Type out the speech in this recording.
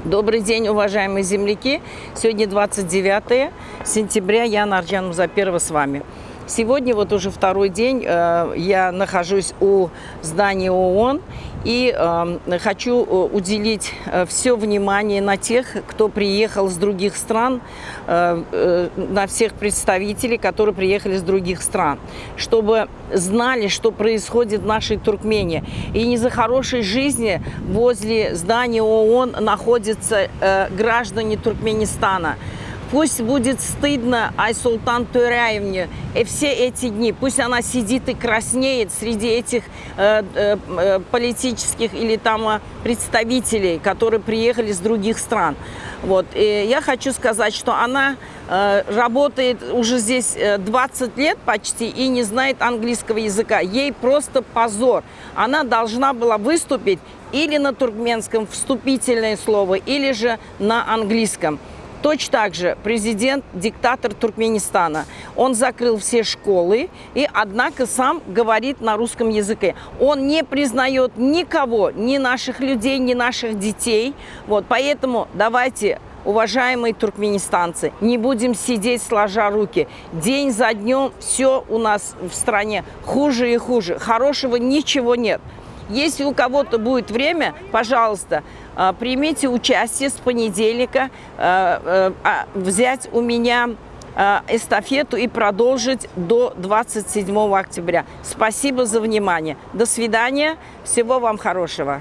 Добрый день, уважаемые земляки! Сегодня 29 сентября, я Нарджан Музаперова с вами. Сегодня вот уже второй день я нахожусь у здания ООН и хочу уделить все внимание на тех, кто приехал с других стран, на всех представителей, которые приехали с других стран, чтобы знали, что происходит в нашей Туркмении. И не за хорошей жизни возле здания ООН находятся граждане Туркменистана. Пусть будет стыдно Айсултан Тураевне все эти дни. Пусть она сидит и краснеет среди этих политических или там представителей, которые приехали с других стран. Вот. И я хочу сказать, что она работает уже здесь 20 лет почти и не знает английского языка. Ей просто позор. Она должна была выступить или на туркменском вступительное слово, или же на английском. Точно так же президент, диктатор Туркменистана, он закрыл все школы и, однако, сам говорит на русском языке. Он не признает никого, ни наших людей, ни наших детей. Вот, поэтому давайте, уважаемые туркменистанцы, не будем сидеть сложа руки. День за днем все у нас в стране хуже и хуже. Хорошего ничего нет. Если у кого-то будет время, пожалуйста, примите участие с понедельника, взять у меня эстафету и продолжить до 27 октября. Спасибо за внимание. До свидания. Всего вам хорошего.